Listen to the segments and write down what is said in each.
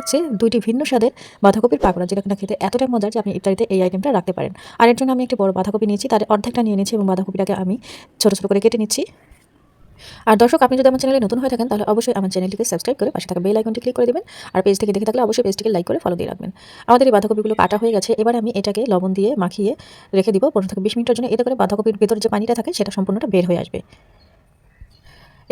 দেখাচ্ছি দুইটি ভিন্ন স্বাদের বাঁধাকপির পাকোড়া, যেটা কিনা খেতে এতটাই মজার যে আপনি ইফতারিতে এই আইটেমটা রাখতে পারেন। আর এর জন্য আমি একটি বড় বাঁধাকপি নিয়েছি, তার অর্ধেকটা নিয়ে নিচ্ছি এবং বাঁধাকপিটাকে আমি ছোট ছোট করে কেটে নিচ্ছি। আর দর্শক, আপনি যদি আমার চ্যানেলে নতুন হয়ে থাকেন তাহলে অবশ্যই আমার চ্যানেলটিকে সাবস্ক্রাইব করে পাশে থাকা বেল আইকনটি ক্লিক করে দেবেন। আর পেজ থেকে দেখে থাকলে অবশ্যই পেজটিকে লাইক করে ফলো দিয়ে রাখবেন। আমাদের এই বাঁধাকপিগুলো কাটা হয়ে গেছে, এবার আমি এটাকে লবণ দিয়ে মাখিয়ে রেখে দিব 15 থেকে 20 মিনিটের জন্য। এতে করে বাঁধাকপির ভেতরে যে পানিটা থাকে সেটা সম্পূর্ণটা বের হয়ে আসবে।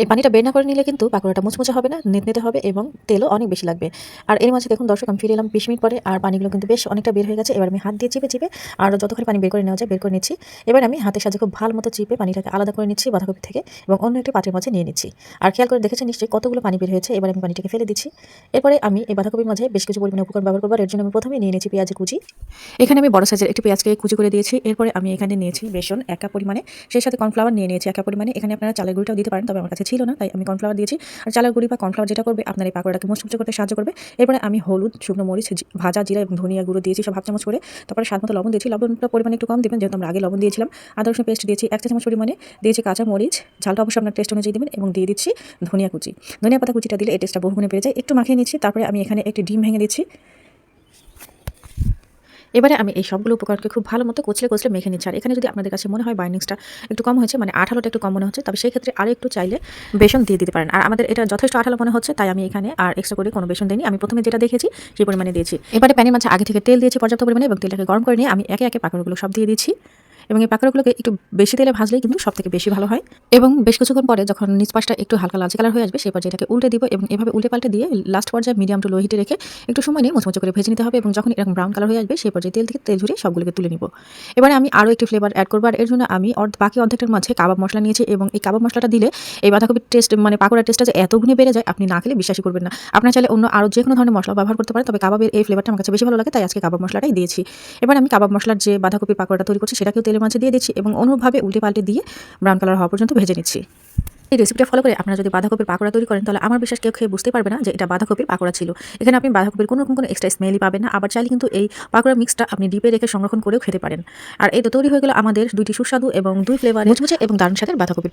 এই পানিটা বের না করে নিলে কিন্তু পাকোড়াটা মুচমুচে হবে না, নেতনেতে হবে এবং তেলও অনেক বেশি লাগবে। আর এর মাঝে দেখুন দর্শক, আমি ফিরে এলাম 20 মিনিট পরে, আর পানিগুলো কিন্তু বেশ অনেকটা বের হয়ে গেছে। এবার আমি হাত দিয়ে চিপে চিপে আর যতখানি পানি বের করে নেওয়া যায় বের করে নিচ্ছি। এবার আমি হাতের সাহায্যে খুব ভালো মতো চিপে পানিটাকে আলাদা করে নিচ্ছি বাঁধাকপি থেকে এবং অন্য একটি পাত্রের মাঝে নিয়ে নিচ্ছি। আর খেয়াল করে দেখেছেন নিশ্চয়ই কতগুলো পানি বের হয়েছে। এবার আমি পানিটাকে ফেলে দিচ্ছি। এরপরে আমি এই বাঁধাকপির মাঝে বেশ কিছু পরিমাণে উপকরণ ব্যবহার করব। এর জন্য আমি প্রথমে নিয়ে নিয়েছি পেঁয়াজের কুচি। এখানে আমি বড় সাইজের একটি পেঁয়াজকে কুচি করে দিয়েছি। এরপরে আমি এখানে নিয়েছি বেসন 1 কাপ পরিমাণে, সেই সাথে কর্নফ্লাওয়ার নিয়ে নিয়েছি 1 কাপ পরিমাণে। এখানে আপনারা চালের গুঁড়িটাও দিতে পারেন, তবে আমার কাছে ছিল না তাই আমি কর্নফ্লাওয়ার দিয়েছি। আর চালের গুঁড়ি বা কর্নফ্লাওয়ার যেটা করবে আপনার এই পাকোড়াটাকে মুচমুচে করতে সাহায্য করবে। এরপরে আমি হলুদ, শুকনো মরিচ, ভাজা জিরা এবং ধনিয়া গুঁড়ো দিয়েছি সব হাফ চামচ করে। তারপরে স্বাদ মতো লবণ দিয়েছি, লবণটা পরিমাণে একটু কম দিবেন যেহেতু আমরা আগে লবণ দিয়েছিলাম। আদা রসুন পেস্ট দিয়েছি 1 চা চামচ পরিমাণে, দিয়েছি কাঁচা মরিচ, ঝালটা অবশ্যই আপনার টেস্ট অনুযায়ী দিবেন, এবং দিয়ে দিচ্ছি ধনিয়া কুচি। ধনিয়া পাতা কুচিটা দিলে এই টেস্টটা বহুগুণে বেড়ে যায়। একটু মাখিয়ে নিচ্ছি, তারপরে আমি এখানে একটি ডিম ভেঙে দিচ্ছি। এবারে আমি এই সবগুলো উপকরণকে খুব ভালো মতো কচলে কচলে মেখে নিচ্ছি। আর এখানে যদি আপনাদের কাছে মনে হয় বাইন্ডিংসটা একটু কম হয়েছে, মানে আঠালোটা একটু কম মনে হচ্ছে, তবে সেই ক্ষেত্রে আরও একটু চাইলে বেসন দিয়ে দিতে পারেন। আর আমাদের এটা যথেষ্ট আঠালো মনে হচ্ছে, তাই আমি এখানে আর এক্সট্রা করে কোনো বেসন দিইনি। আমি প্রথমে যেটা দেখেছি সেই পরিমাণে দিয়েছি। এবারে প্যানের মাঝে আগে থেকে তেল দিয়েছি পর্যাপ্ত পরিমাণে এবং তেলটাকে গরম করে নিয়ে আমি একে একে পাকোড়াগুলো সব দিয়ে দিচ্ছি। এবং এই পাকোড়াগুলোকে একটু বেশি তেলে ভাজলেই কিন্তু সবথেকে বেশি ভালো হয়। এবং বেশ কিছুক্ষণ পরে যখন নিচ পাশটা একটু হালকা লালচে কালার হয়ে আসবে, সেই পর্যায়ে এটাকে উল্টে দিব এবং এভাবে উল্টে পাল্টে দিয়ে লাস্ট পর্যায়ে মিডিয়াম টু লো হিটে রেখে একটু সময় নিয়ে মুচমুচে করে ভেজে নিতে হবে। এবং যখন এরকম ব্রাউন কালার হয়ে আসবে সেই পর্যায়ে তেল থেকে তেল ঝরিয়ে সবগুলোকে তুলে নিব। এবারে আমি আরও একটি ফ্লেভার অ্যাড করবো, আর এর জন্য আমি বাকি অর্ধেকটার মাঝে কাবাব মশলা নিয়েছি। এবং এই কাবাব মশলাটা দিলে এই বাঁধাকপির টেস্ট, মানে পাকোড়ার টেস্টটা যে এত গুণে বেড়ে যায় আপনি না খেলে বিশ্বাসই করবেন না। আপনারা চাইলে অন্য আরও যে কোনো ধরনের মশলা ব্যবহার করতে পারেন, তবে কাবাবের এই ফ্লেভারটা আমার কাছে বেশি ভালো লাগে, তাই আজকে কাবাব মশলাটাই দিয়েছি। এবার আমি কাবাব মশলার যে বাঁধাকপির পাকোড়াটা তৈরি করছি সেটাকেও তেলের মাঝে দিয়ে দিচ্ছি এবং অনুরূপভাবে উল্টে পাল্টে দিয়ে ব্রাউন কালার হওয়া পর্যন্ত ভেজে নিচ্ছি। এই রেসিপিটা ফলো করে আপনারা যদি বাঁধাকপির পাকোড়া তৈরি করেন তাহলে আমার বিশ্বাস কেউ খেয়ে বুঝতে পারবে না যে এটা বাঁধাকপির পাকোড়া ছিল। এখানে আপনি বাঁধাকপির কোনো রকম কোনো এক্সট্রা স্মেলই পাবেন না। আবার চাইলে কিন্তু এই পাকোড়া মিক্সটা আপনি ডিপে রেখে সংরক্ষণ করেও খেতে পারেন। আর এই তো তৈরি হয়ে গেল আমাদের দুইটি সুস্বাদু এবং দুই ফ্লেভারের মুচমুচে এবং দারুণ স্বাদের বাঁধাকপির